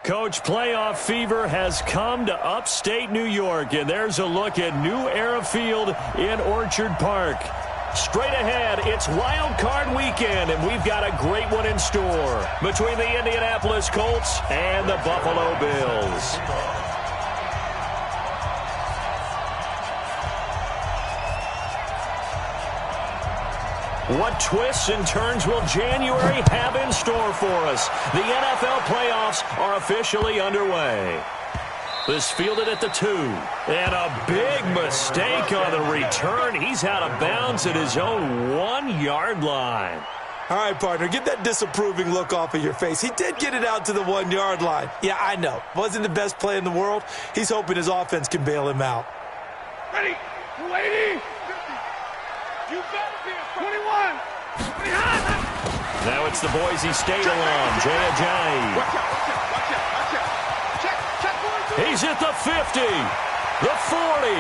Coach, playoff fever has come to upstate New York, and there's a look at New Era Field in Orchard Park. Straight ahead, it's Wild Card Weekend, and we've got a great one in store between the Indianapolis Colts and the Buffalo Bills. What twists and turns will January have in store for us? The NFL playoffs are officially underway. This fielded at the 2. And a big mistake on the return. He's out of bounds at his own 1-yard line. All right, partner, get that disapproving look off of your face. He did get it out to the 1-yard line. Yeah, I know. Wasn't the best play in the world. He's hoping his offense can bail him out. Ready, 280. You better be a 21. Now it's the Boise State alum, Jay Ajayi. Watch out. Check. He's at the 50, the 40,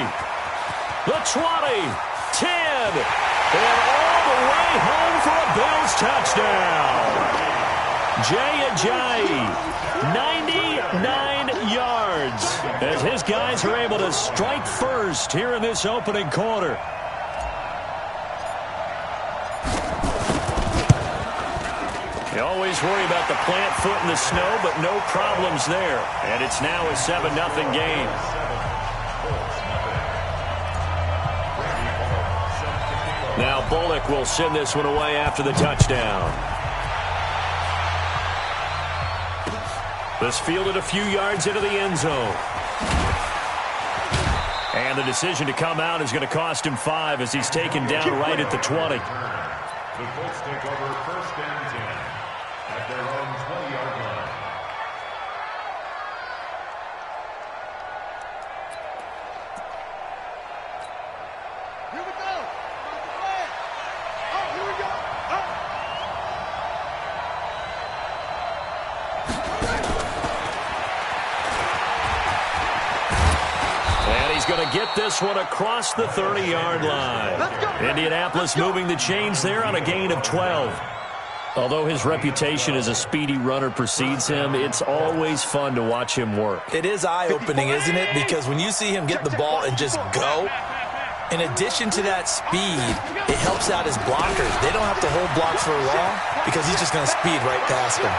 the 20, 10, and all the way home for a Bills touchdown. Jay Ajayi, 99 yards, as his guys are able to strike first here in this opening quarter. You always worry about the plant foot in the snow, but no problems there. And it's now a 7-0 game. Now Bullock will send this one away after the touchdown. This fielded a few yards into the end zone. And the decision to come out is going to cost him 5 as he's taken down right at the 20. The Colts take over 1st and 10 at their own 20-yard line. Here we go. Oh, here we go. And he's going to get this one across the 30-yard line. Indianapolis moving the chains there on a gain of 12. Although his reputation as a speedy runner precedes him, it's always fun to watch him work. It is eye-opening, isn't it? Because when you see him get the ball and just go, in addition to that speed, it helps out his blockers. They don't have to hold blocks for long because he's just going to speed right past them.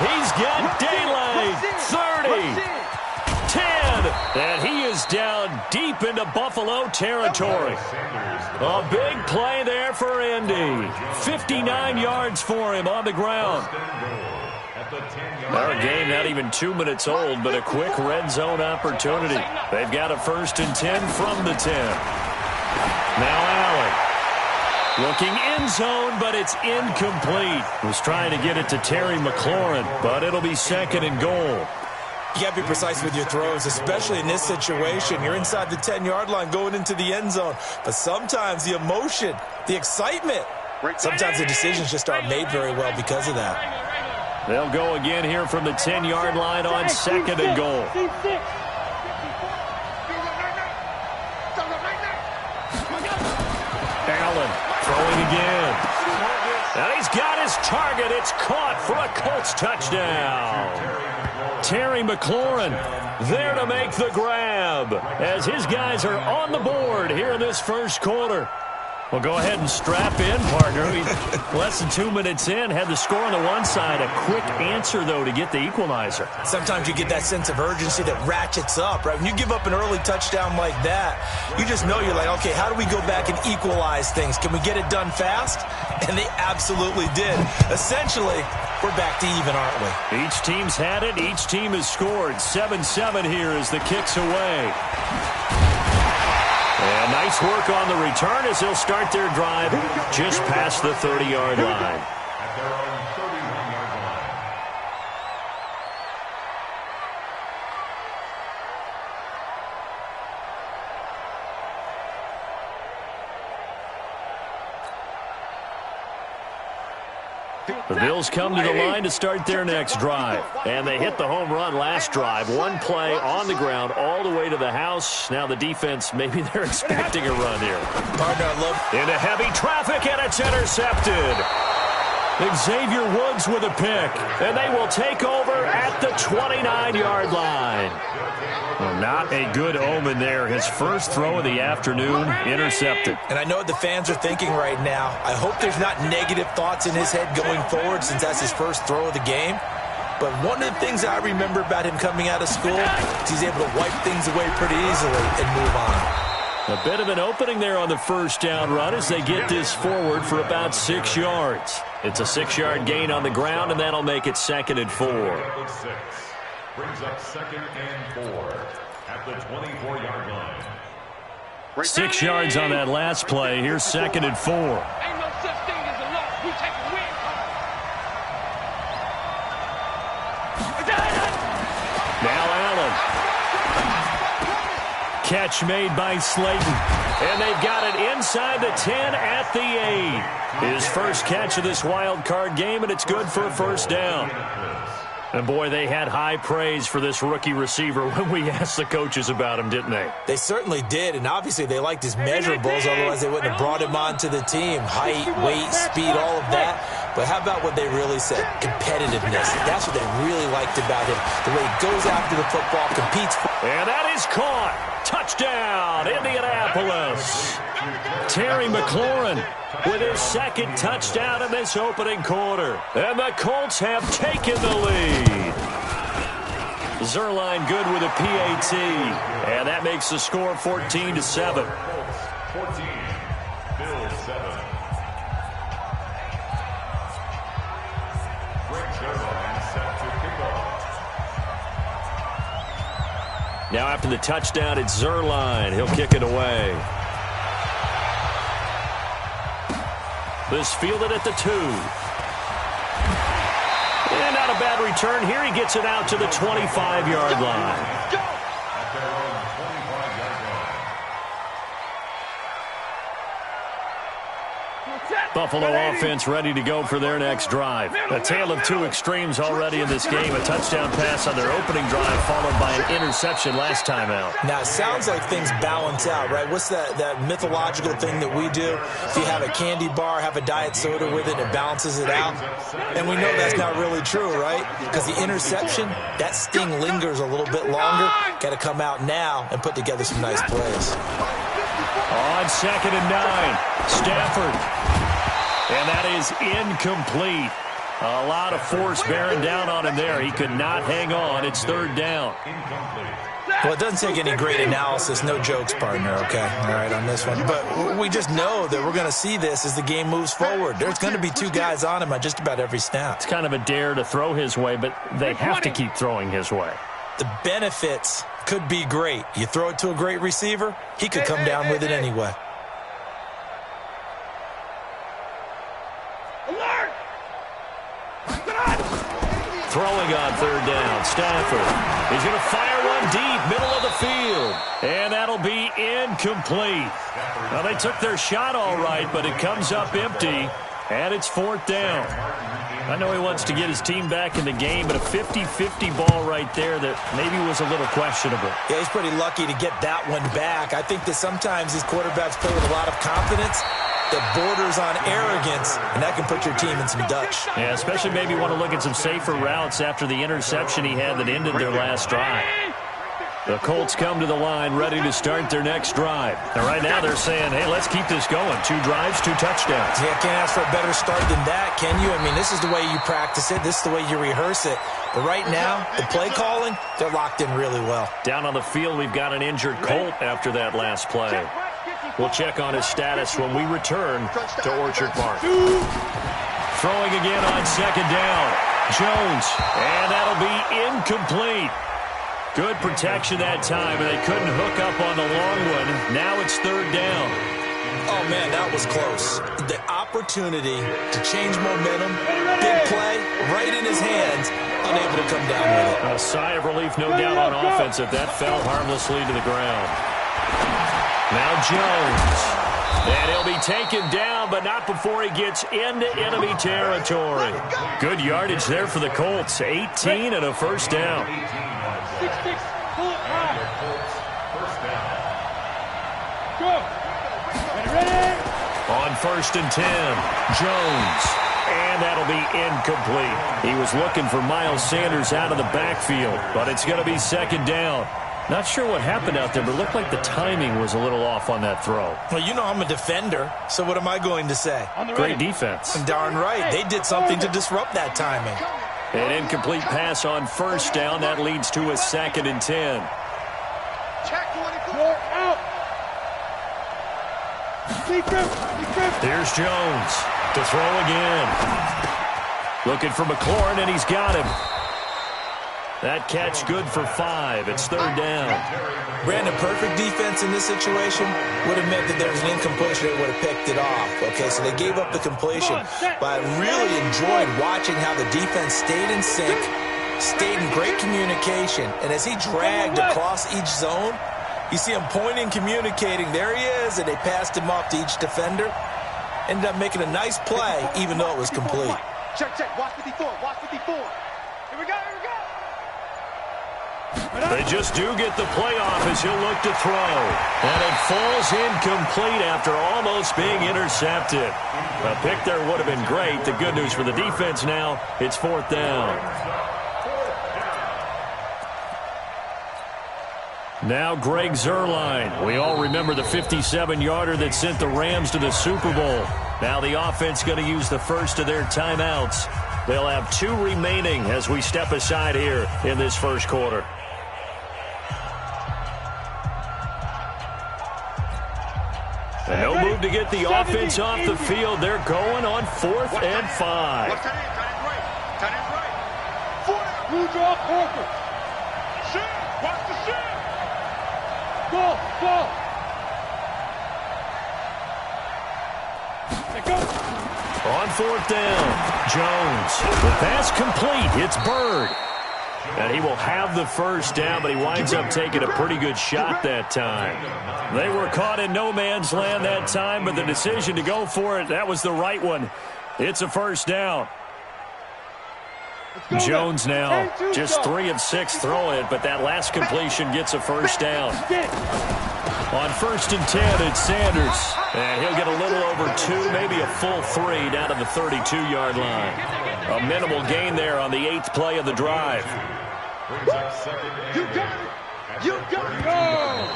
He's got daylight. 30. 10, and he is down deep into Buffalo territory. A big play there for Indy. 59 yards for him on the ground. Our game not even 2 minutes old, but a quick red zone opportunity. They've got a 1st and 10 from the 10. Now Allen. Looking end zone, but it's incomplete. Was trying to get it to Terry McLaurin, but it'll be 2nd and goal. You got to be precise with your throws, especially in this situation. You're inside the 10-yard line going into the end zone. But sometimes the emotion, the excitement, sometimes the decisions just aren't made very well because of that. They'll go again here from the 10-yard line on 2nd and goal. Allen throwing again. And he's got his target. It's caught for a Colts touchdown. Terry McLaurin there to make the grab as his guys are on the board here in this first quarter. Well, go ahead and strap in, partner. He's less than 2 minutes in, had the score on the one side. A quick answer, though, to get the equalizer. Sometimes you get that sense of urgency that ratchets up, right? When you give up an early touchdown like that, you just know you're like, okay, how do we go back and equalize things? Can we get it done fast? And they absolutely did. Essentially, we're back to even, aren't we? Each team's had it. Each team has scored. 7-7 here as the kick's away. And nice work on the return as they'll start their drive just past the 30-yard line. At their own 31-yard line. The Bills come to the line to start their next drive. And they hit the home run last drive. One play on the ground all the way to the house. Now the defense, maybe they're expecting a run here. Partner, I love into heavy traffic, and it's intercepted. Xavier Woods with a pick, and they will take over at the 29-yard line. Well, not a good omen there. His first throw of the afternoon intercepted. And I know what the fans are thinking right now. I hope there's not negative thoughts in his head going forward since that's his first throw of the game. But one of the things I remember about him coming out of school is he's able to wipe things away pretty easily and move on. A bit of an opening there on the first down run as they get this forward for about 6 yards. It's a 6-yard gain on the ground, and that'll make it 2nd and 4. Brings up 2nd and 4 at the 24-yard line. 6 yards on that last play. Here's 2nd and 4. Ain't no such thing as a loss. We take a win. Now Allen. Catch made by Slayton. And they've got it inside the 10 at the 8. His first catch of this wild card game, and it's good for a first down. And, boy, they had high praise for this rookie receiver when we asked the coaches about him, didn't they? They certainly did, and obviously they liked his measurables, otherwise they wouldn't have brought him onto the team. Height, weight, speed, all of that. But how about what they really said? Competitiveness. That's what they really liked about him. The way he goes after the football, competes. And that is caught. Touchdown, Indianapolis. Terry McLaurin with his 2nd touchdown in this opening quarter. And the Colts have taken the lead. Zerline good with a PAT. And that makes the score 14-7. 14, Bills 7. Greg Zerline set to kick off. Now after the touchdown, it's Zerline. He'll kick it away. This fielded at the 2. And not a bad return here. He gets it out to the 25-yard line. Buffalo offense ready to go for their next drive. A tale of two extremes already in this game. A touchdown pass on their opening drive followed by an interception last time out. Now, it sounds like things balance out, right? What's that mythological thing that we do? If you have a candy bar, have a diet soda with it, it balances it out. And we know that's not really true, right? Because the interception, that sting lingers a little bit longer. Got to come out now and put together some nice plays. On 2nd and 9, Stafford. And that is incomplete. A lot of force bearing down on him there. He could not hang on. It's 3rd down. Well, it doesn't take any great analysis. No jokes, partner, okay? All right, on this one. But we just know that we're going to see this as the game moves forward. There's going to be 2 guys on him on just about every snap. It's kind of a dare to throw his way, but they have to keep throwing his way. The benefits could be great. You throw it to a great receiver, he could come down with it anyway. Throwing on 3rd down, Stafford. He's going to fire one deep, middle of the field. And that'll be incomplete. Well, they took their shot all right, but it comes up empty, and it's 4th down. I know he wants to get his team back in the game, but a 50-50 ball right there that maybe was a little questionable. Yeah, he's pretty lucky to get that one back. I think that sometimes these quarterbacks play with a lot of confidence that borders on arrogance, and that can put your team in some Dutch. Yeah, especially maybe want to look at some safer routes after the interception he had that ended their last drive. The Colts come to the line ready to start their next drive. And right now they're saying, hey, let's keep this going. 2 drives, 2 touchdowns. Yeah, can't ask for a better start than that, can you? I mean, this is the way you practice it. This is the way you rehearse it. But right now, the play calling, they're locked in really well. Down on the field, we've got an injured Colt after that last play. We'll check on his status when we return to Orchard Park. Throwing again on 2nd down. Jones. And that'll be incomplete. Good protection that time, and they couldn't hook up on the long one. Now it's 3rd down. Oh, man, that was close. The opportunity to change momentum, big play, right in his hands, unable to come down with it. A sigh of relief, no doubt, on offense if that fell harmlessly to the ground. Now Jones. And he'll be taken down, but not before he gets into enemy territory. Good yardage there for the Colts. 18 and a first down. 6-6, pull it high. Go. Ready. On 1st and 10, Jones. And that'll be incomplete. He was looking for Miles Sanders out of the backfield, but it's going to be second down. Not sure what happened out there, but it looked like the timing was a little off on that throw. Well, you know I'm a defender, so what am I going to say? Great defense. Darn right. They did something to disrupt that timing. An incomplete pass on first down. That leads to a 2nd and 10. Out. Here's Jones to throw again. Looking for McLaurin, and he's got him. That catch good for 5. It's 3rd down. Brandon, perfect defense in this situation would have meant that there was an incompletion. They would have picked it off. Okay, so they gave up the completion. But I really enjoyed watching how the defense stayed in sync, stayed in great communication. And as he dragged across each zone, you see him pointing, communicating. There he is, and they passed him off to each defender. Ended up making a nice play, even though it was complete. Check. Watch 54. Watch 54. Here we go. They just do get the playoff as he'll look to throw. And it falls incomplete after almost being intercepted. A pick there would have been great. The good news for the defense now, it's 4th down. Now Greg Zuerlein. We all remember the 57-yarder that sent the Rams to the Super Bowl. Now the offense going to use the first of their timeouts. They'll have 2 remaining as we step aside here in this first quarter. And no move to get the offense off the field. They're going on 4th and 5. You draw Corker. Watch the shit. Go. On 4th down, Jones. The pass complete. It's Bird. And he will have the first down, but he winds up taking a pretty good shot that time. They were caught in no man's land that time, but the decision to go for it, that was the right one. It's a first down. Jones now just 3 of 6 throwing it, but that last completion gets a first down. On 1st and 10, it's Sanders. And he'll get a little over 2, maybe a full 3 down to the 32-yard line. A minimal gain there on the 8th play of the drive. You got it. Go.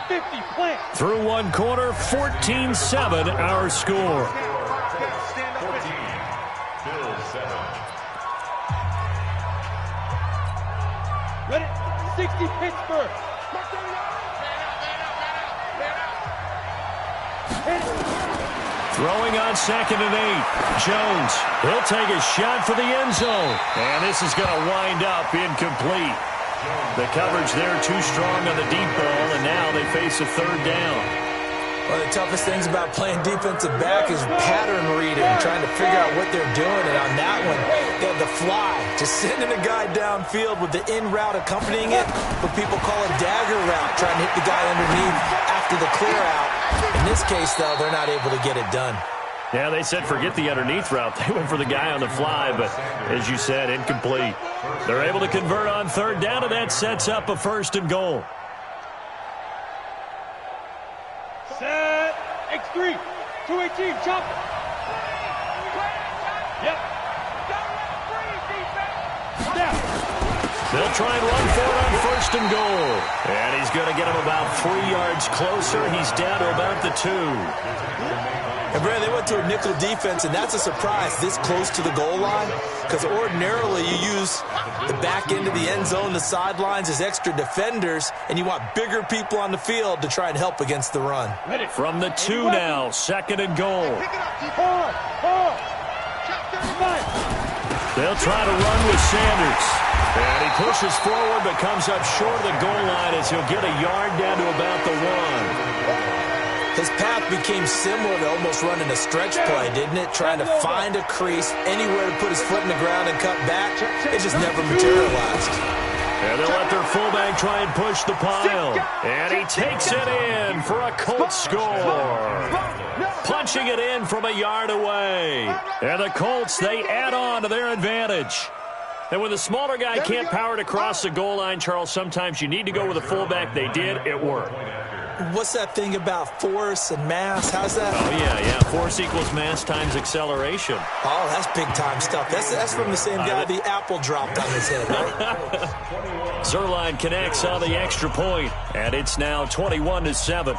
50 plant. Through one quarter, 14-7 our score. 14, Bills 7. Ready? 60 Pittsburgh. Throwing on 2nd and 8. Jones, he'll take a shot for the end zone. And this is going to wind up incomplete. The coverage there too strong on the deep ball, and now they face a 3rd down. One of the toughest things about playing defensive back is pattern reading, trying to figure out what they're doing. And on that one, they have the fly, just sending a guy downfield with the in route accompanying it, what people call a dagger route, trying to hit the guy underneath after the clear out. In this case, though, they're not able to get it done. Yeah, they said forget the underneath route. They went for the guy on the fly, but as you said, incomplete. They're able to convert on 3rd down, and that sets up a 1st and goal. Set. X3. 218. Chop. Yep. They'll try and run for it on 1st and goal. And he's going to get him about 3 yards closer. He's down to about the 2. And, Brad, they went to a nickel defense, and that's a surprise this close to the goal line, because ordinarily you use the back end of the end zone, the sidelines as extra defenders, and you want bigger people on the field to try and help against the run. From the 2 now, 2nd and goal. They'll try to run with Sanders. And he pushes forward but comes up short of the goal line as he'll get a yard down to about the 1. His path became similar to almost running a stretch play, didn't it? Trying to find a crease, anywhere to put his foot in the ground and cut back. It just never materialized. And they'll let their fullback try and push the pile. And he takes it in for a Colts score. Punching it in from a yard away. And the Colts, they add on to their advantage. And when the smaller guy can't power it across the goal line, Charles, sometimes you need to go with a fullback. They did. It worked. What's that thing about force and mass? How's that? Oh, yeah. Force equals mass times acceleration. Oh, that's big-time stuff. That's from the same guy the apple dropped on his head, right? Zerline connects on the extra point, and it's now 21-7.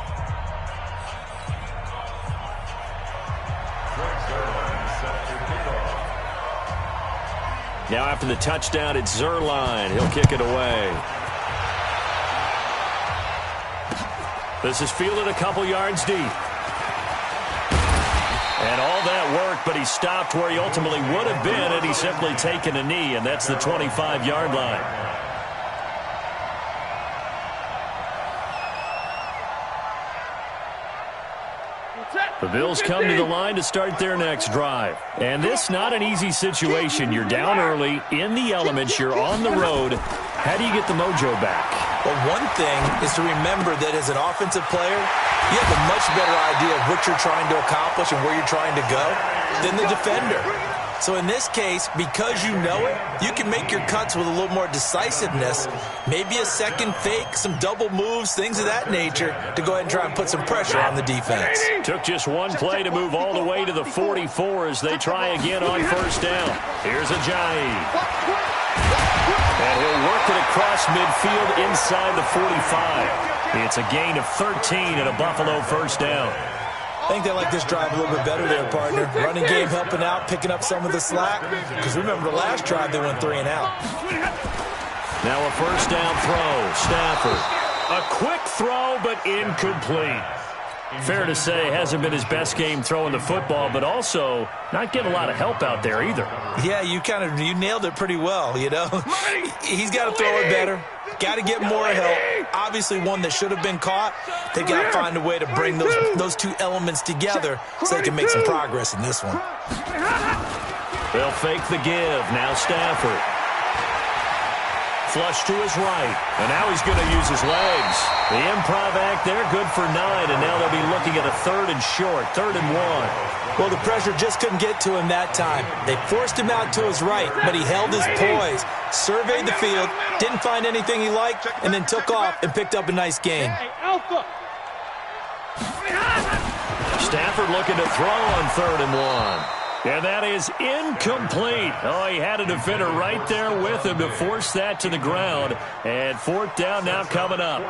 Now after the touchdown, it's Zerline. He'll kick it away. This is fielded a couple yards deep. And all that work, but he stopped where he ultimately would have been had he simply taken a knee, and that's the 25-yard line. The Bills come to the line to start their next drive. And this not an easy situation. You're down early, in the elements, you're on the road. How do you get the mojo back? Well, one thing is to remember that as an offensive player, you have a much better idea of what you're trying to accomplish and where you're trying to go than the defender. So in this case, because you know it, you can make your cuts with a little more decisiveness, maybe a second fake, some double moves, things of that nature, to go ahead and try and put some pressure on the defense. Took just one play to move all the way to the 44 as they try again on first down. Here's Ajayi. And he'll work it across midfield inside the 45. It's a gain of 13 and a Buffalo first down. I think they like this drive a little bit better there, partner. Running game helping out, picking up some of the slack. Because remember, the last drive they went 3 and out. Now a first down throw. Stafford. A quick throw, but incomplete. Fair to say, hasn't been his best game throwing the football, but also not getting a lot of help out there either. Yeah, you nailed it pretty well, you know. He's got to throw it better. Got to get more help. Obviously, one that should have been caught. They got to find a way to bring those two elements together so they can make some progress in this one. They'll fake the give. Now Stafford. Flush to his right. And now he's going to use his legs. The improv act there, good for 9. And now they'll be looking at a 3rd and short, 3rd and 1. Well, the pressure just couldn't get to him that time. They forced him out to his right, but he held his poise, surveyed the field, didn't find anything he liked, and then took off and picked up a nice gain. Stafford looking to throw on 3rd and 1. And that is incomplete. Oh, he had a defender right there with him to force that to the ground. And 4th down now coming up.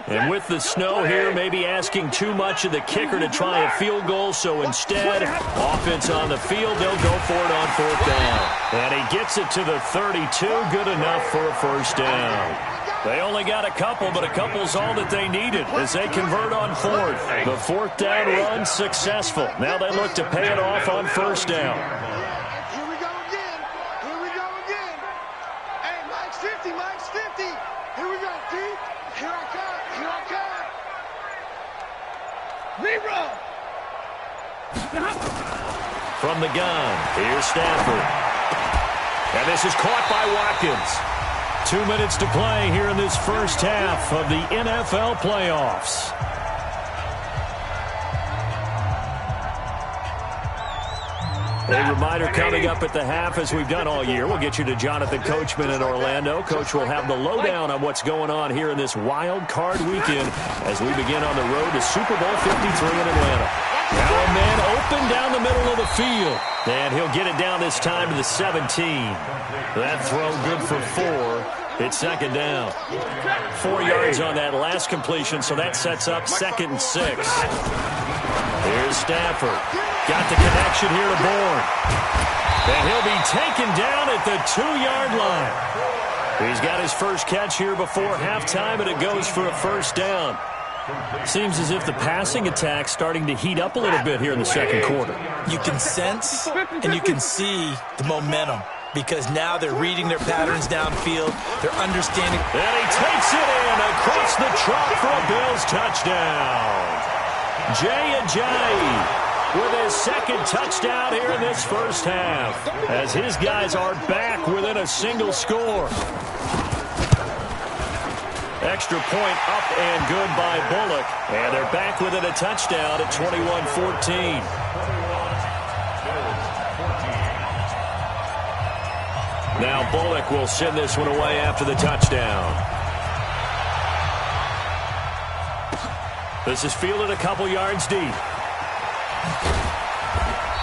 And with the snow here, maybe asking too much of the kicker to try a field goal. So instead, offense on the field, they'll go for it on 4th down. And he gets it to the 32, good enough for a first down. They only got a couple, but a couple's all that they needed as they convert on 4th. The 4th down run successful. Now they look to pay it off on first down. Here we go again. Here we go again. Hey, Mike's 50. Mike's 50. Here we go, Pete. Here I come. Here I come. Zero. From the gun, here's Stafford. And this is caught by Watkins. 2 minutes to play here in this first half of the NFL playoffs. A reminder coming up at the half, as we've done all year. We'll get you to Jonathan Coachman in Orlando. Coach will have the lowdown on what's going on here in this wild card weekend as we begin on the road to Super Bowl 53 in Atlanta. Now a man open down the middle of the field. And he'll get it down this time to the 17. That throw good for 4. It's 2nd down. 4 yards on that last completion, so that sets up 2nd and 6. Here's Stafford. Got the connection here to Bourne. And he'll be taken down at the 2-yard line. He's got his first catch here before halftime, and it goes for a first down. Seems as if the passing attack's starting to heat up a little bit here in the second quarter. You can sense and you can see the momentum because now they're reading their patterns downfield. They're understanding. And he takes it in across the chalk for a Bills touchdown. Jay Ajayi with his 2nd touchdown here in this first half as his guys are back within a single score. Extra point up and good by Bullock. And they're back within a touchdown at 21-14. Now Bullock will send this one away after the touchdown. This is fielded a couple yards deep.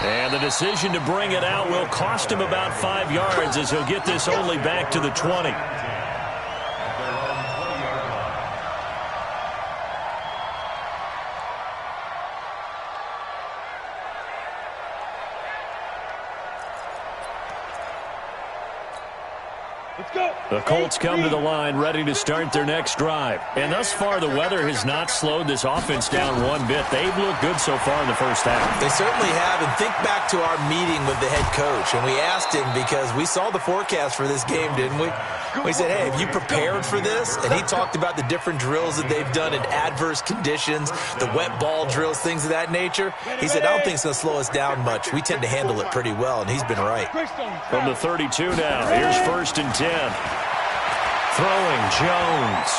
And the decision to bring it out will cost him about 5 yards as he'll get this only back to the 20. The Colts come to the line ready to start their next drive. And thus far, the weather has not slowed this offense down one bit. They've looked good so far in the first half. They certainly have. And think back to our meeting with the head coach. And we asked him because we saw the forecast for this game, didn't we? We said, hey, have you prepared for this? And he talked about the different drills that they've done in adverse conditions, the wet ball drills, things of that nature. He said, I don't think it's going to slow us down much. We tend to handle it pretty well, and he's been right. From the 32 now, here's 1st and 10. Throwing, Jones.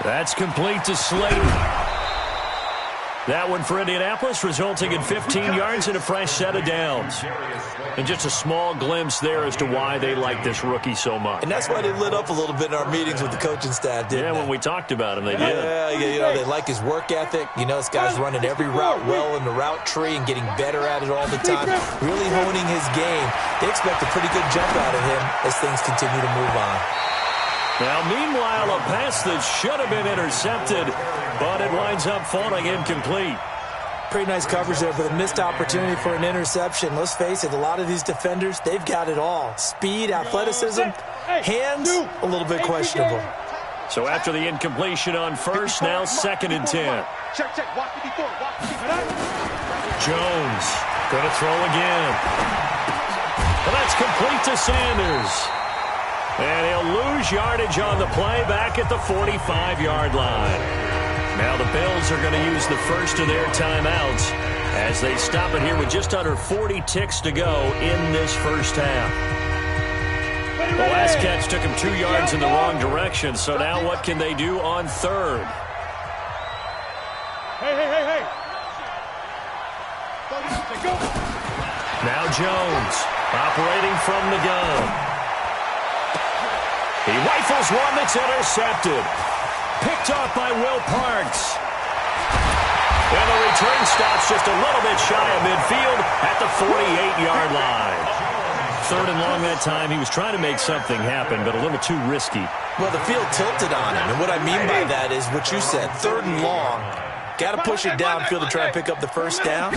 That's complete to Slater. That one for Indianapolis, resulting in 15 yards and a fresh set of downs. And just a small glimpse there as to why they like this rookie so much. And that's why they lit up a little bit in our meetings with the coaching staff, didn't they? When we talked about him, they did. Yeah, you know, they like his work ethic. You know, this guy's running every route well in the route tree and getting better at it all the time, really honing his game. They expect a pretty good jump out of him as things continue to move on. Now, meanwhile, a pass that should have been intercepted, but it winds up falling incomplete. Pretty nice coverage there, but a missed opportunity for an interception. Let's face it, a lot of these defenders, they've got it all. Speed, athleticism, hands, a little bit questionable. So after the incompletion on first, now 2nd and 10. Jones going to throw again. Well, that's complete to Sanders. And he'll lose yardage on the play back at the 45-yard line. Now the Bills are going to use the first of their timeouts as they stop it here with just under 40 ticks to go in this first half. The last catch took him 2 yards in the wrong direction, so now what can they do on 3rd? Hey. Now Jones operating from the gun. He rifles one that's intercepted. Picked off by Will Parks. And the return stops just a little bit shy of midfield at the 48-yard line. 3rd and long that time. He was trying to make something happen, but a little too risky. Well, the field tilted on him, and what I mean by that is what you said, 3rd and long. Got to push it downfield to try and pick up the first down.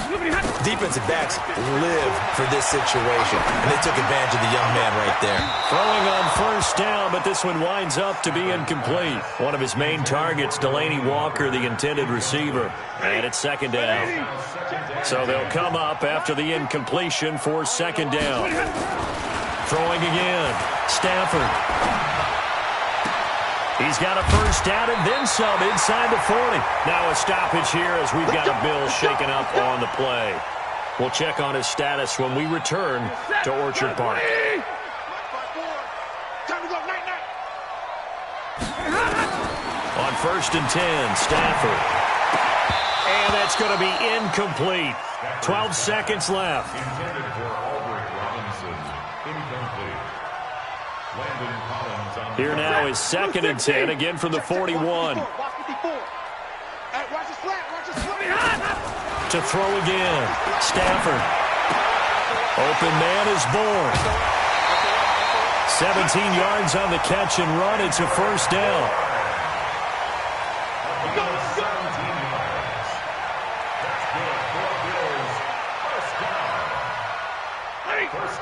Defensive backs live for this situation, and they took advantage of the young man right there. Throwing on first down, but this one winds up to be incomplete. One of his main targets, Delaney Walker, the intended receiver. And it's 2nd down. So they'll come up after the incompletion for 2nd down. Throwing again, Stafford. He's got a first down and then some inside the 40. Now a stoppage here as we've got a Bill shaken up on the play. We'll check on his status when we return to Orchard Park. On 1st and 10, Stafford. And that's going to be incomplete. 12 seconds left. Here now is 2nd and 10, again from the 41. To throw again, Stafford. Open man is born. 17 yards on the catch and run. It's a first down.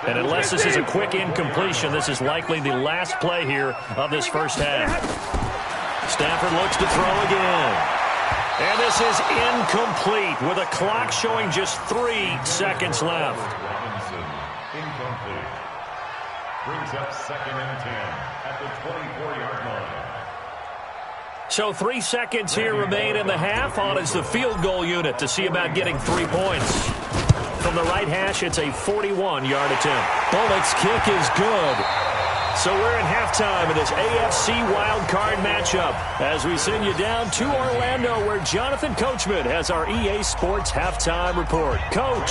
And unless this is a quick incompletion, this is likely the last play here of this first half. Stafford looks to throw again. And this is incomplete with a clock showing just 3 seconds left. Incomplete. Brings up 2nd and 10 at the 24-yard line. So 3 seconds here remain in the half. On is the field goal unit to see about getting 3 points. From the right hash, it's a 41-yard attempt. Bullock's kick is good. So we're in halftime in this AFC wildcard matchup as we send you down to Orlando where Jonathan Coachman has our EA Sports halftime report. Coach.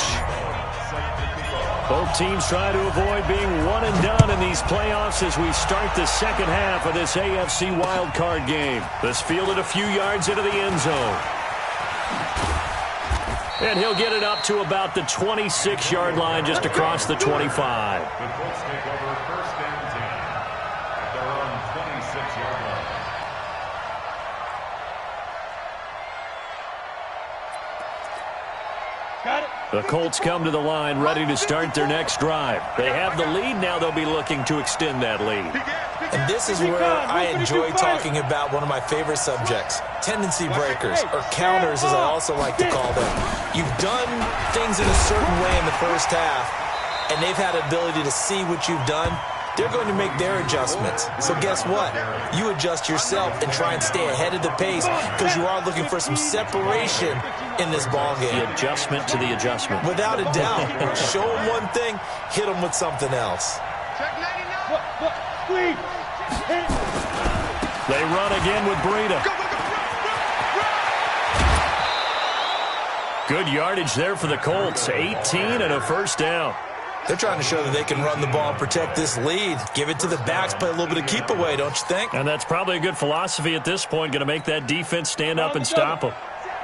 Both teams try to avoid being one and done in these playoffs as we start the second half of this AFC wildcard game. This fielded a few yards into the end zone. And he'll get it up to about the 26-yard line just across the 25. The Colts take over first and 10 at their own 26-yard line. The Colts come to the line ready to start their next drive. They have the lead. Now they'll be looking to extend that lead. And this is where I enjoy talking about one of my favorite subjects, tendency breakers, or counters as I also like to call them. You've done things in a certain way in the first half, and they've had the ability to see what you've done. They're going to make their adjustments. So guess what? You adjust yourself and try and stay ahead of the pace because you are looking for some separation in this ball game. The adjustment to the adjustment. Without a doubt. Show them one thing, hit them with something else. They run again with Breida. Good yardage there for the Colts. 18 and a first down. They're trying to show that they can run the ball and protect this lead. Give it to the backs, play a little bit of keep away, don't you think? And that's probably a good philosophy at this point, going to make that defense stand up and stop them.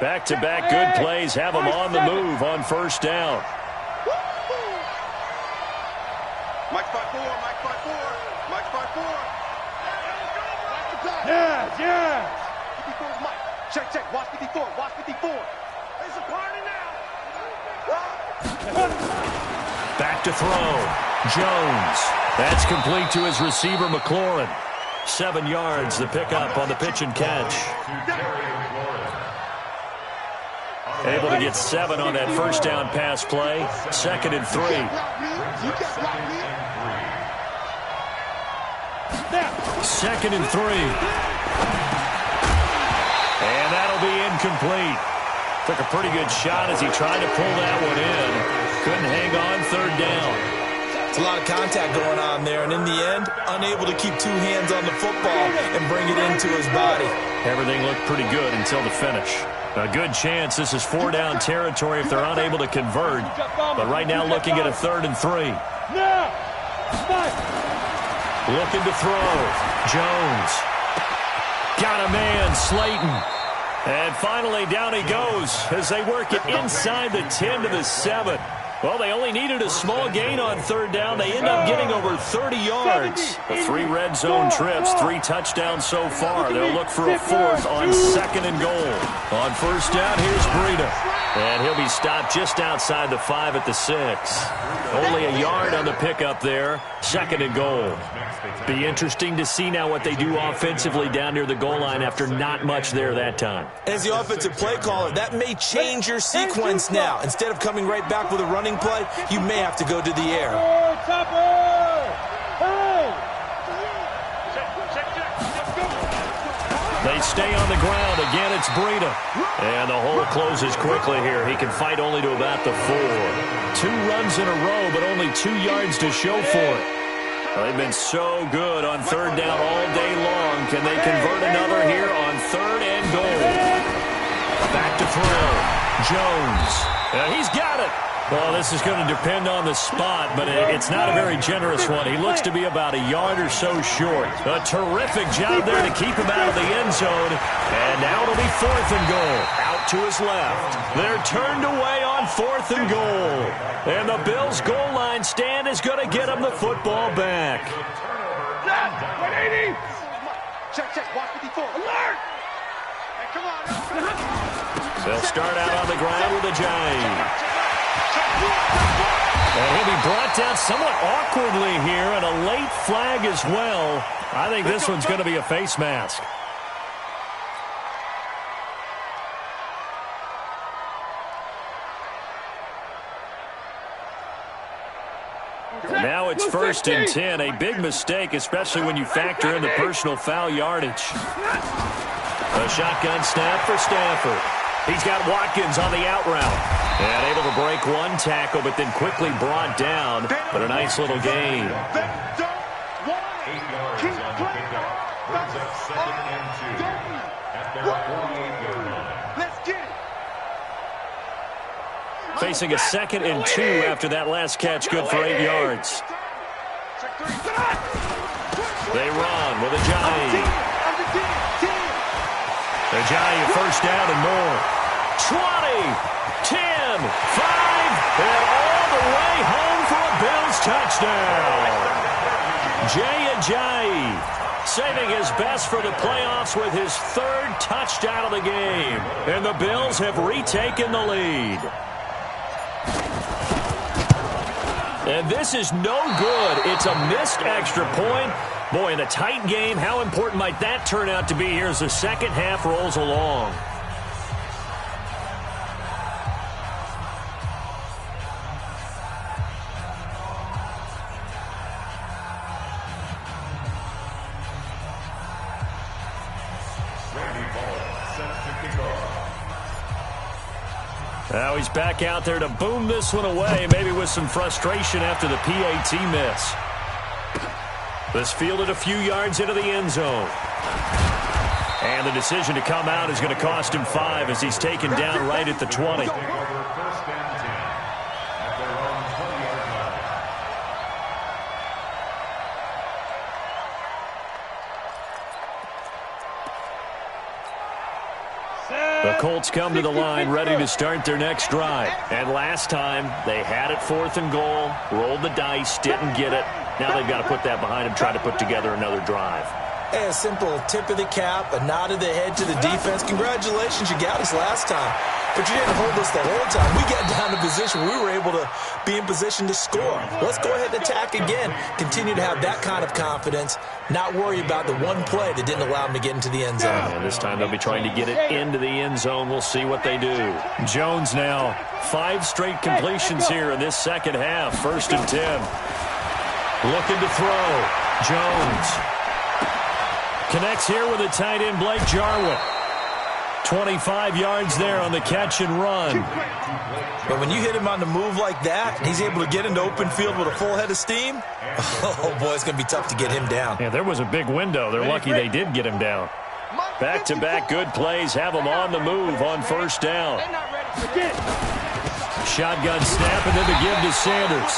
Back-to-back good plays have them on the move on first down. Mike 5-4, Mike 5-4, Mike 5-4. Yeah. 54, Mike. Check. Watch 54, watch 54. It's a party now. Back to throw. Jones. That's complete to his receiver, McLaurin. 7 yards, the pickup on the pitch and catch. Able to get 7 on that first down pass play. 2nd and 3. 2nd and 3. And that'll be incomplete. Took a pretty good shot as he tried to pull that one in. Couldn't hang on, 3rd down. It's a lot of contact going on there, and in the end, unable to keep 2 hands on the football and bring it into his body. Everything looked pretty good until the finish. A good chance this is 4-down territory if they're unable to convert. But right now looking at a 3rd and 3. Looking to throw. Jones. Got a man, Slayton. And finally, down he goes as they work it inside the 10 to the 7. Well, they only needed a small gain on 3rd down. They end up getting over 30 yards. The 3 red zone trips, 3 touchdowns so far. They'll look for a 4th on 2nd and goal. On first down, here's Breida. And he'll be stopped just outside the 5 at the 6. Only a yard on the pickup there. 2nd and goal. Be interesting to see now what they do offensively down near the goal line after not much there that time. As the offensive play caller, that may change your sequence now. Instead of coming right back with a running play, you may have to go to the air. They stay on the ground. Again, it's Breida. And the hole closes quickly here. He can fight only to about the 4. 2 runs in a row, but only 2 yards to show for it. Well, they've been so good on 3rd down all day long. Can they convert another here on 3rd and goal? Back to throw. Jones. He's got it. Well, this is going to depend on the spot, but it's not a very generous one. He looks to be about a yard or so short. A terrific job there to keep him out of the end zone. And now it'll be 4th and goal. Out to his left. They're turned away on 4th and goal. And the Bills' goal line stand is going to get him the football back. 180. Check. Watch 54. Alert! Hey, come on. They'll start out on the ground with a jive. And he'll be brought down somewhat awkwardly here, and a late flag as well. I think this one's going to be a face mask. Now it's 1st and 10. A big mistake, especially when you factor in the personal foul yardage. A shotgun snap for Stafford. He's got Watkins on the out route. And able to break 1 tackle, but then quickly brought down. But a nice little gain. 8 yards on the pickup. Brings up 2nd and 2 at their 48-yard line. Let's get it. Facing a 2nd and 2 after that last catch, good for 8 yards. They run with Ajayi. Ajayi first down and more. 20, 10, 5, and all the way home for a Bills touchdown. Jay Ajayi saving his best for the playoffs with his 3rd touchdown of the game. And the Bills have retaken the lead. And this is no good. It's a missed extra point. Boy, in a tight game, how important might that turn out to be here as the second half rolls along? Now he's back out there to boom this one away, maybe with some frustration after the PAT miss. This fielded a few yards into the end zone. And the decision to come out is going to cost him 5 as he's taken down right at the 20. The Colts come to the line ready to start their next drive. And last time, they had it 4th and goal, rolled the dice, didn't get it. Now they've got to put that behind them, try to put together another drive. Hey, a simple tip of the cap, a nod of the head to the defense. Congratulations, you got us last time. But you didn't hold us the whole time. We got down to position where we were able to be in position to score. Let's go ahead and attack again. Continue to have that kind of confidence. Not worry about the one play that didn't allow them to get into the end zone. And this time they'll be trying to get it into the end zone. We'll see what they do. Jones now. 5 straight completions here in this second half. 1st and 10. Looking to throw. Jones. Connects here with the tight end, Blake Jarwin. 25 yards there on the catch and run. But when you hit him on the move like that, he's able to get into open field with a full head of steam. Oh, boy, it's going to be tough to get him down. Yeah, there was a big window. They're lucky they did get him down. Back-to-back good plays have him on the move on 1st down. Shotgun snap and then the give to Sanders.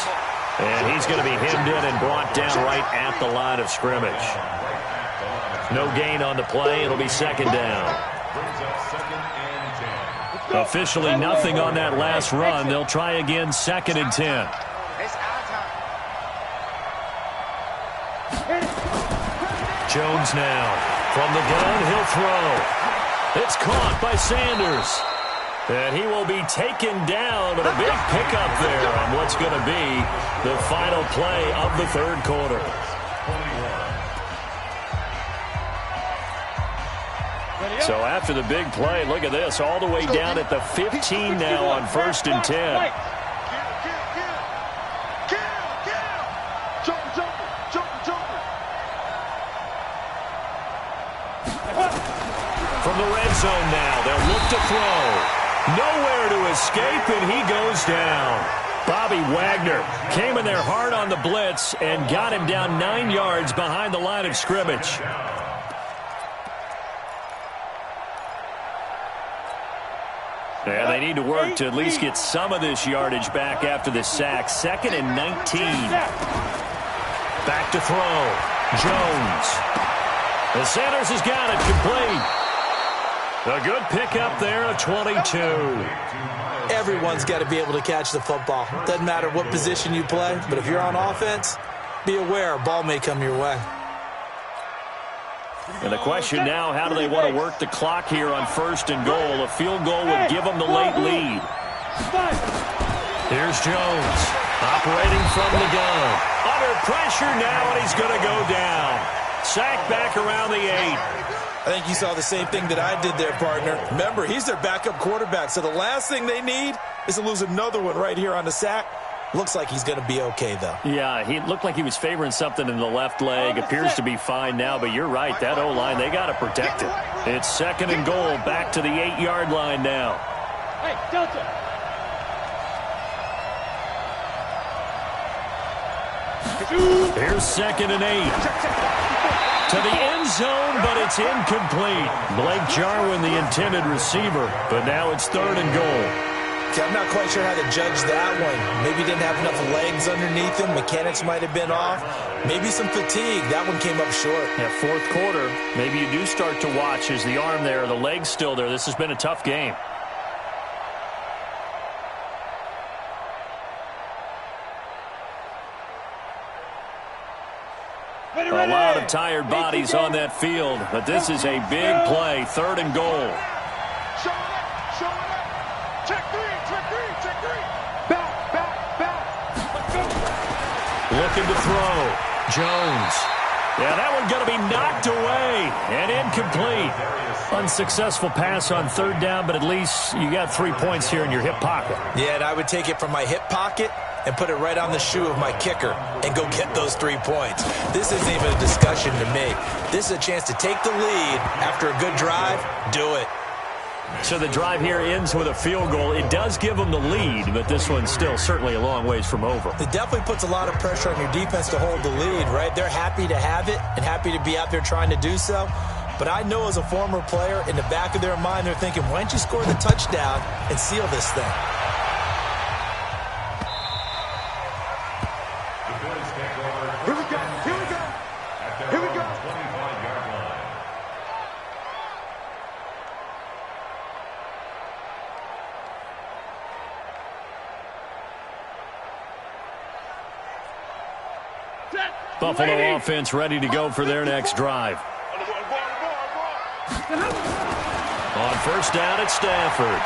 And he's going to be hemmed in and brought down right at the line of scrimmage. No gain on the play. It'll be 2nd down. Officially nothing on that last run. They'll try again, 2nd and 10. Jones now. From the gun, he'll throw. It's caught by Sanders. And he will be taken down, but a big pickup there on what's going to be the final play of the 3rd quarter. So after the big play, look at this, all the way down at the 15 now on 1st and 10. From the red zone now, they'll look to throw. Nowhere to escape, and he goes down. Bobby Wagner came in there hard on the blitz and got him down 9 yards behind the line of scrimmage. And they need to work to at least get some of this yardage back after the sack. 2nd and 19. Back to throw. Jones. And Sanders has got it complete. A good pickup there, a 22. Everyone's got to be able to catch the football. Doesn't matter what position you play, but if you're on offense, be aware a ball may come your way. And the question now, how do they want to work the clock here on 1st and goal? A field goal would give them the late lead. Here's Jones, operating from the gun. Under pressure now, and he's going to go down. Sacked back around the 8. I think you saw the same thing that I did there, partner. Remember, he's their backup quarterback, so the last thing they need is to lose another one right here on the sack. Looks like he's going to be okay, though. Yeah, he looked like he was favoring something in the left leg. Appears to be fine now, but you're right. That O-line, they got to protect it. It's 2nd and goal, back to the 8-yard line now. Hey, Delta. Here's 2nd and 8. To the end zone, but it's incomplete. Blake Jarwin, the intended receiver, but now it's 3rd and goal. Okay, I'm not quite sure how to judge that one. Maybe he didn't have enough legs underneath him. Mechanics might have been off. Maybe some fatigue. That one came up short. Yeah, fourth quarter, maybe you do start to watch. Is the arm there, the leg's still there? This has been a tough game. A lot of tired bodies on that field, but this is a big play, 3rd and goal. Show it up, show it up. Check three, check three, check three. Back. Let's go. Looking to throw. Jones. Yeah, that one going to be knocked away and incomplete. Unsuccessful pass on 3rd down, but at least you got 3 points here in your hip pocket. Yeah, and I would take it from my hip pocket and put it right on the shoe of my kicker and go get those 3 points. This isn't even a discussion to me. This is a chance to take the lead after a good drive. Do it. So the drive here ends with a field goal. It does give them the lead, but this one's still certainly a long ways from over. It definitely puts a lot of pressure on your defense to hold the lead, right? They're happy to have it and happy to be out there trying to do so. But I know as a former player, in the back of their mind, they're thinking, why don't you score the touchdown and seal this thing? Here we go. 25-yard line. Buffalo offense ready to go for their next drive. On 1st down, it's Stafford.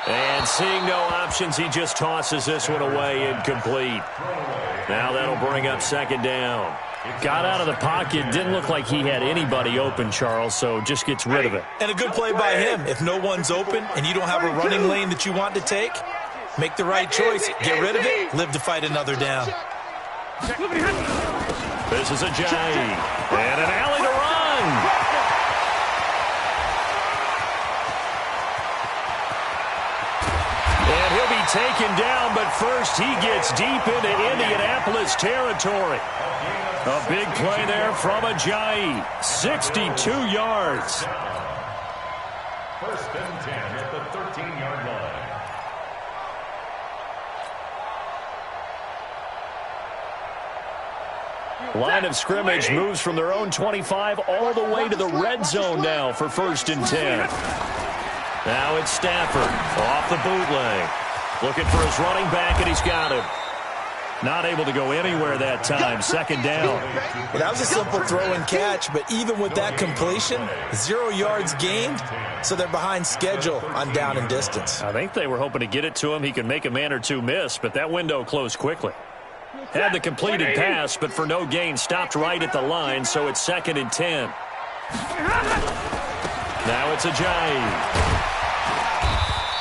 And seeing no options, he just tosses this one away, incomplete. Now that'll bring up 2nd down. Got out of the pocket, didn't look like he had anybody open, Charles, so just gets rid of it. And a good play by him. If no one's open and you don't have a running lane that you want to take, make the right choice. Get rid of it, live to fight another down. This is a J. And an alley to run. And he'll be taken down, but first he gets deep into Indianapolis territory. A big play there from Ajayi. 62 yards. 1st and 10 at the 13-yard line. Line of scrimmage moves from their own 25 all the way to the red zone now for 1st and 10. Now it's Stafford off the bootleg. Looking for his running back, and he's got him. Not able to go anywhere that time. 2nd down. Well, that was a simple throw and catch, but even with that completion, 0 yards gained, so they're behind schedule on down and distance. I think they were hoping to get it to him. He could make a man or two miss, but that window closed quickly. Had the completed pass, but for no gain, stopped right at the line, so it's 2nd and 10. Now it's Ajayi.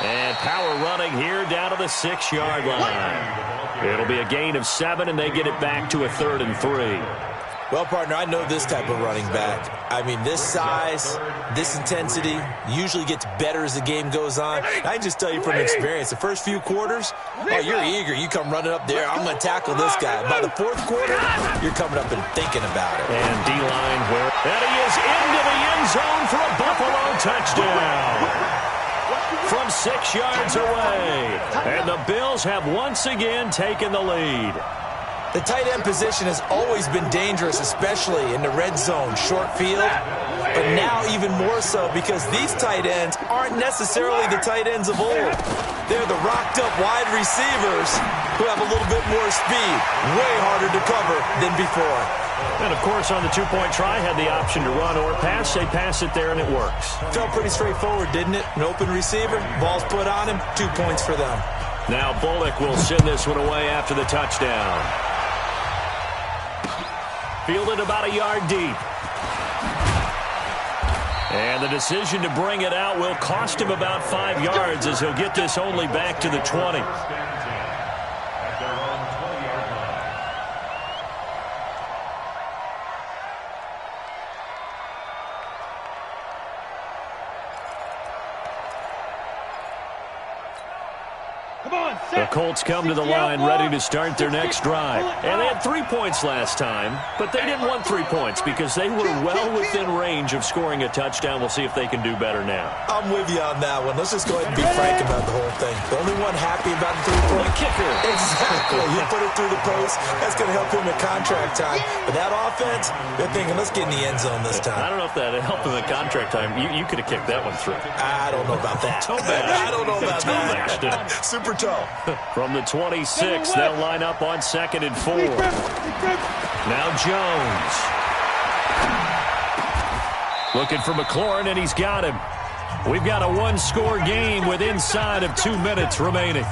And power running here down to the 6-yard line. It'll be a gain of 7, and they get it back to a 3rd and 3. Well, partner, I know this type of running back. I mean, this size, this intensity usually gets better as the game goes on. I can just tell you from experience, the first few quarters, oh, you're eager. You come running up there, I'm going to tackle this guy. By the 4th quarter, you're coming up and thinking about it. And D-line where... And he is into the end zone for a Buffalo touchdown. From 6 yards away. And the Bills have once again taken the lead. The tight end position has always been dangerous, especially in the red zone, short field. But now even more so because these tight ends aren't necessarily the tight ends of old. They're the rocked-up wide receivers who have a little bit more speed. Way harder to cover than before. And, of course, on the 2-point try, had the option to run or pass. They pass it there, and it works. Felt pretty straightforward, didn't it? An open receiver, ball's put on him, 2 points for them. Now Bullock will send this one away after the touchdown. Fielded about a yard deep. And the decision to bring it out will cost him about 5 yards as he'll get this only back to the 20. The Colts come to the line ready to start their next drive. And they had 3 points last time, but they didn't want 3 points because they were well within range of scoring a touchdown. We'll see if they can do better now. I'm with you on that one. Let's just go ahead and be frank about the whole thing. The only one happy about the 3-point kicker. Exactly. You put it through the post. That's going to help him at contract time. But that offense, they're thinking, let's get in the end zone this time. I don't know if that helped him at contract time. You could have kicked that one through. I don't know about that. I don't know about that. Super toe. From the 26, they'll line up on 2nd and 4. Now Jones. Looking for McLaurin, and he's got him. We've got a one-score game with inside of 2 minutes remaining.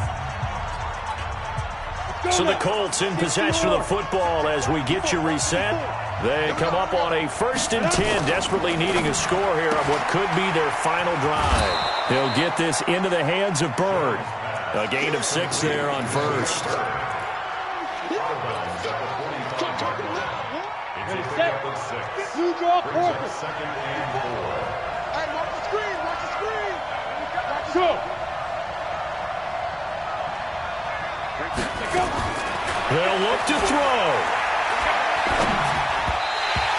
So the Colts in possession of the football as we get you reset. They come up on a 1st and 10, desperately needing a score here on what could be their final drive. He'll get this into the hands of Bird. A gain of 6 there on 1st. You draw perfect. 2nd and 4. Hey, watch the screen. Watch the screen. Go. They'll look to throw.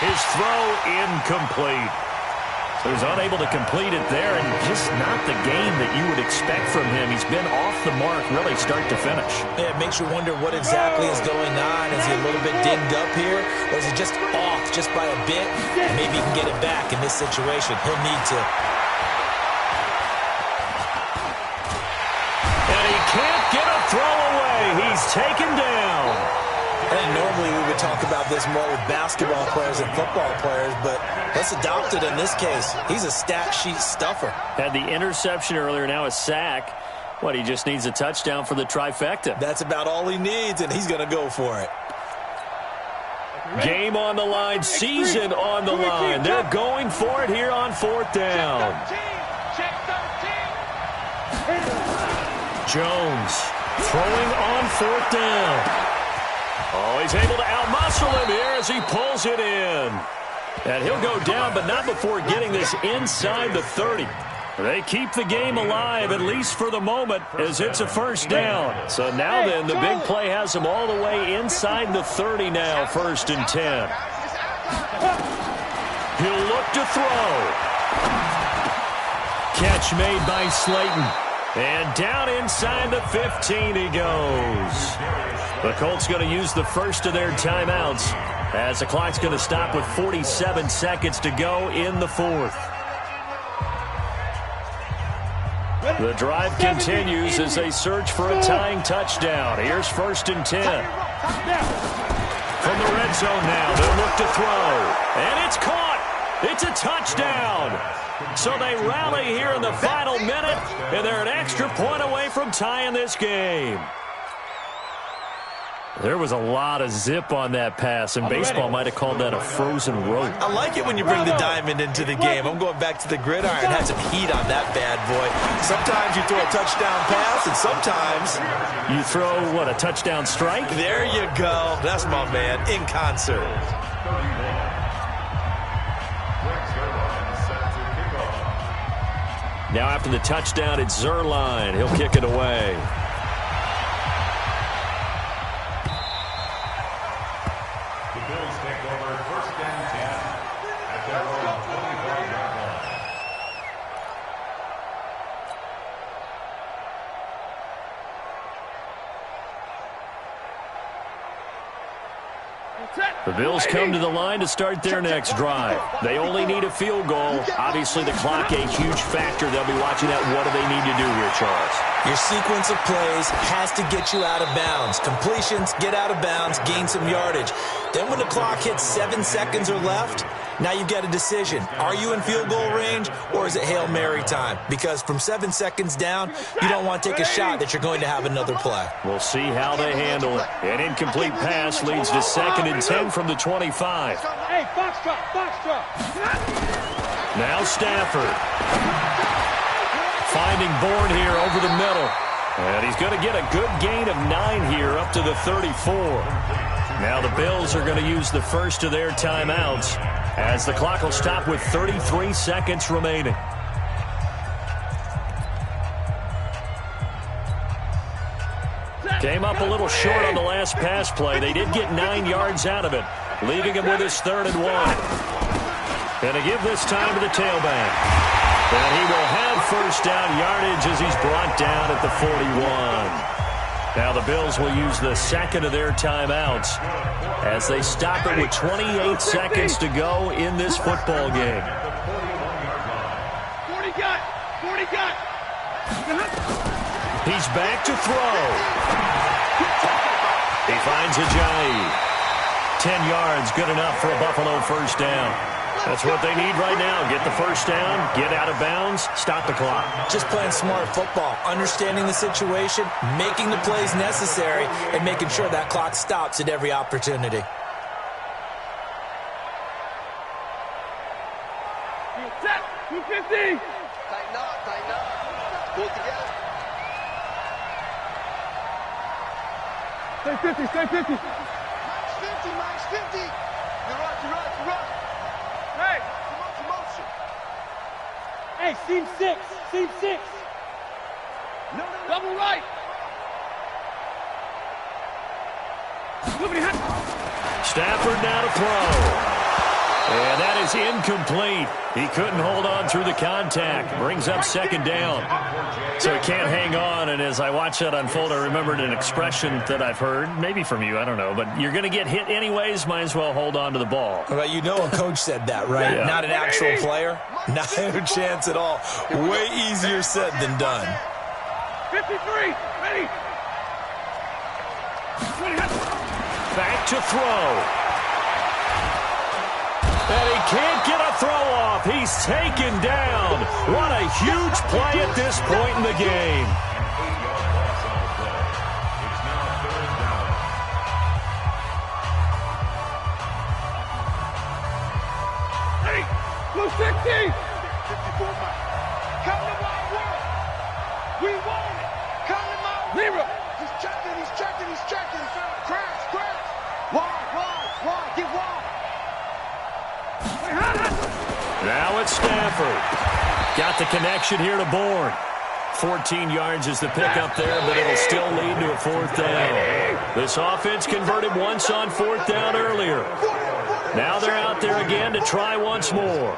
His throw incomplete. So he's unable to complete it there, and just not the game that you would expect from him. He's been off the mark really start to finish. Yeah, it makes you wonder what exactly is going on. Is he a little bit dinged up here, or is he just off just by a bit? And maybe he can get it back in this situation. He'll need to. And he can't get a throw away. He's taken down. And normally we would talk about this more with basketball players and football players, but let's adopt it in this case. He's a stat sheet stuffer. Had the interception earlier, now a sack. What, he just needs a touchdown for the trifecta. That's about all he needs, and he's going to go for it. Game on the line, season on the line. They're going for it here on 4th down. Jones throwing on 4th down. Oh, he's able to outmuscle him here as he pulls it in. And he'll go down, but not before getting this inside the 30. They keep the game alive, at least for the moment, as it's a 1st down. So now then, the big play has him all the way inside the 30 now, 1st and 10. He'll look to throw. Catch made by Slayton. And down inside the 15 he goes. The Colts going to use the first of their timeouts as the clock's going to stop with 47 seconds to go in the 4th. The drive continues as they search for a tying touchdown. Here's 1st and 10. From the red zone now, they'll look to throw. And it's caught. It's a touchdown. So they rally here in the final minute, and they're an extra point away from tying this game. There was a lot of zip on that pass, and baseball might have called that a frozen rope. I like it when you bring the diamond into the game. I'm going back to the gridiron. Had some heat on that bad boy. Sometimes you throw a touchdown pass, and sometimes you throw, what, a touchdown strike? There you go. That's my man, in concert. Now after the touchdown, it's Zuerlein. He'll kick it away. The Bills take over 1st and 10 at their own 25-yard line. The Bills come to the line to start their next drive. They only need a field goal. Obviously, the clock a huge factor. They'll be watching that. What do they need to do here, Charles? Your sequence of plays has to get you out of bounds. Completions, get out of bounds, gain some yardage. Then when the clock hits 7 seconds or left, now you've got a decision. Are you in field goal range, or is it Hail Mary time? Because from 7 seconds down, you don't want to take a shot that you're going to have another play. We'll see how they handle it. An incomplete pass leads to 2nd and 10 from the 25. Hey, foxtrot. Now Stafford. Finding Bourne here over the middle. And he's going to get a good gain of 9 here up to the 34. Now the Bills are going to use the first of their timeouts as the clock will stop with 33 seconds remaining. Came up a little short on the last pass play. They did get 9 yards out of it, leaving him with his 3rd and 1. And to give this time to the tailback. And he will have first down yardage as he's brought down at the 41. Now the Bills will use the second of their timeouts as they stop it with 28 seconds to go in this football game. 40 got. He's back to throw. He finds Ajayi. 10 yards, good enough for a Buffalo first down. That's what they need right now. Get the first down, get out of bounds, stop the clock. Just playing smart football, understanding the situation, making the plays necessary, and making sure that clock stops at every opportunity. Set. 250. Tighten up. Pull it together. Stay 50. Max 50. You're right. Hey. Motion. Hey, seam 6. No. Double right. Stafford now to throw. And that is incomplete. He couldn't hold on through the contact. Brings up 2nd down. So he can't hang on. And as I watch that unfold, I remembered an expression that I've heard, maybe from you, I don't know. But you're going to get hit anyways, might as well hold on to the ball. Well, you know a coach said that, right? Yeah. Not an actual player. Not a chance at all. Way easier said than done. 53. Ready. Back to throw. And he can't get a throw off. He's taken down. What a huge play at this point in the game. Hey, blue 60. 54 miles. Come to my world. We want it. Come to my world. Zero. He's checking. Crash. Wide. Get wide. Now it's Stafford. Got the connection here to Bourne. 14 yards is the pickup there, but it'll still lead to a 4th down. This offense converted once on 4th down earlier. Now they're out there again to try once more.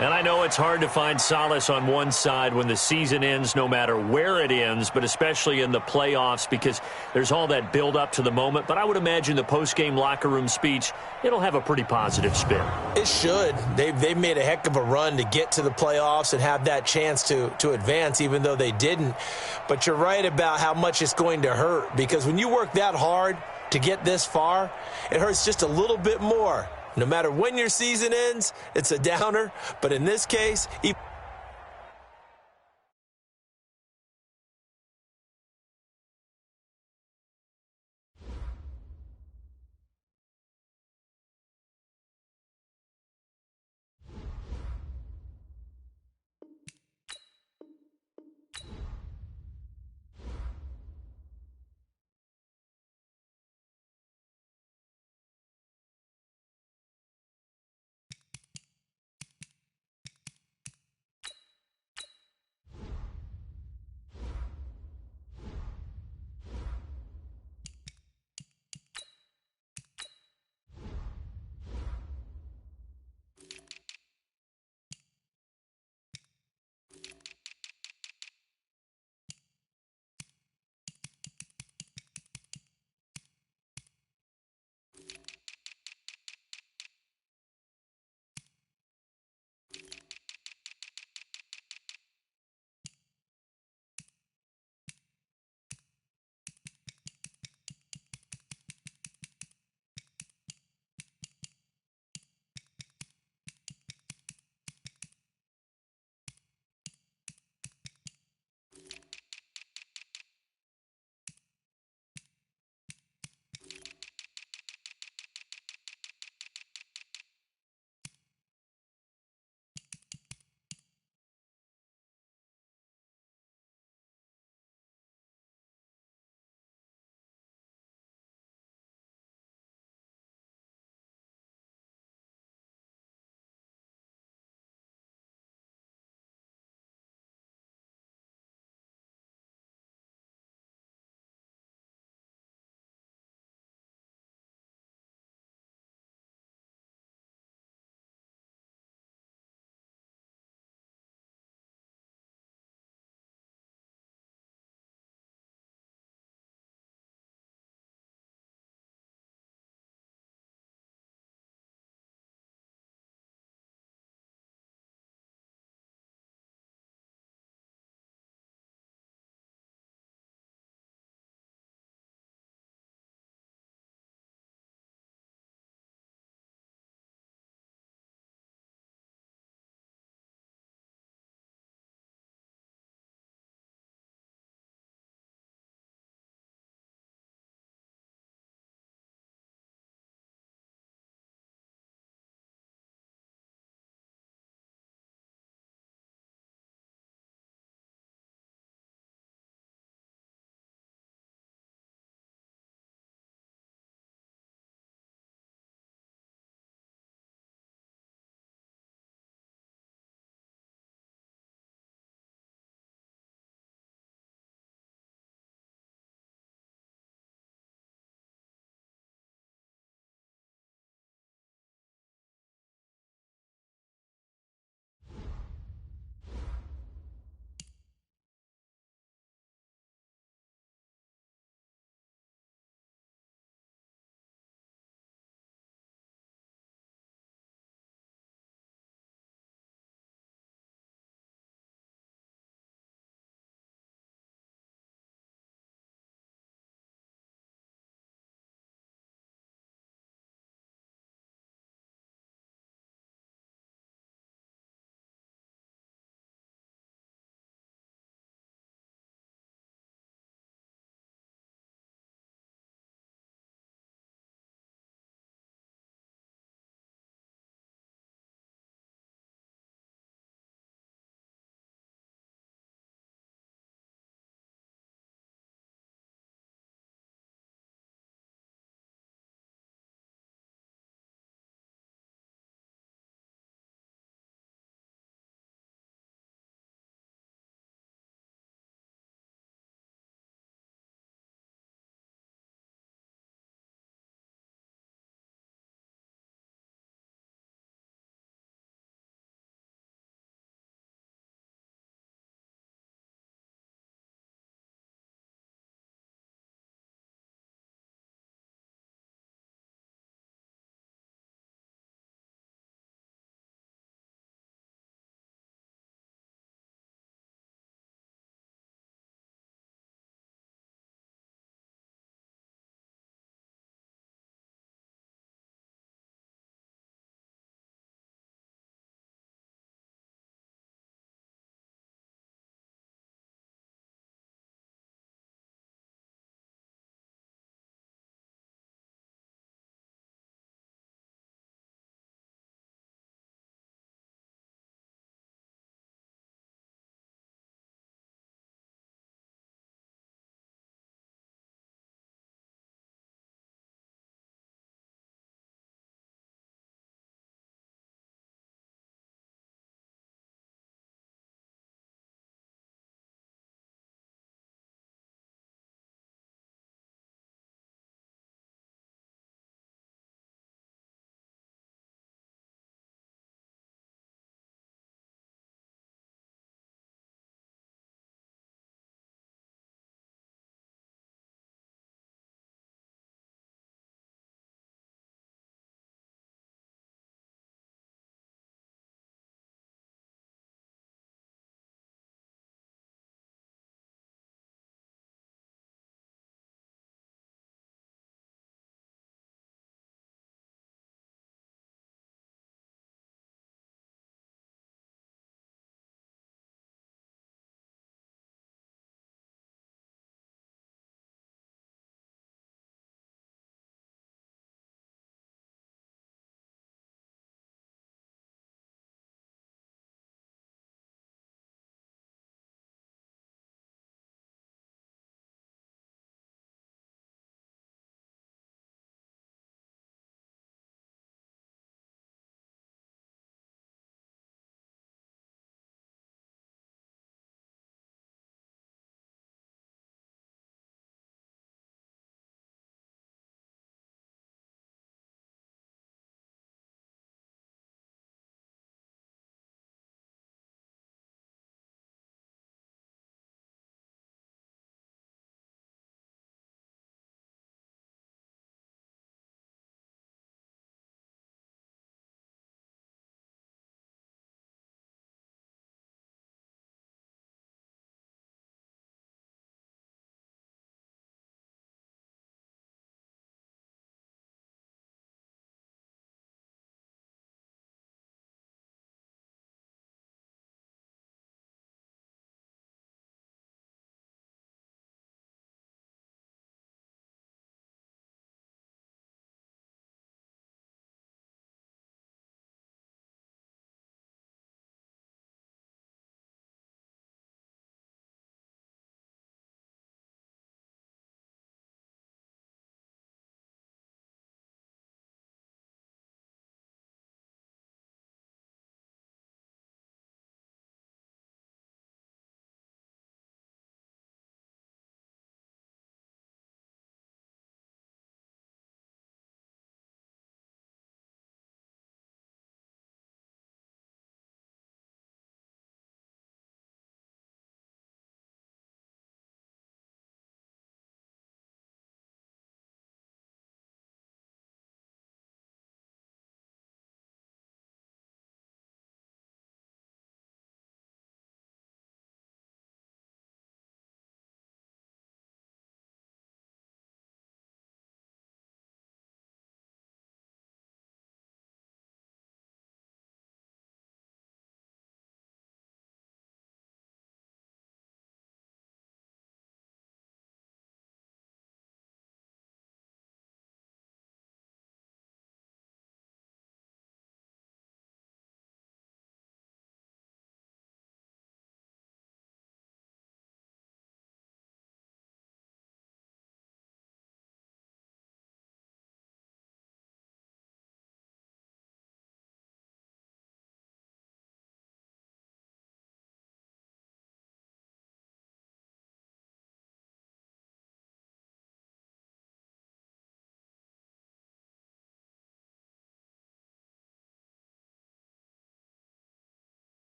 And I know it's hard to find solace on one side when the season ends, no matter where it ends, but especially in the playoffs because there's all that build up to the moment. But I would imagine the post-game locker room speech, it'll have a pretty positive spin. It should. They've made a heck of a run to get to the playoffs and have that chance to advance, even though they didn't. But you're right about how much it's going to hurt because when you work that hard to get this far, it hurts just a little bit more. No matter when your season ends, it's a downer. But in this case,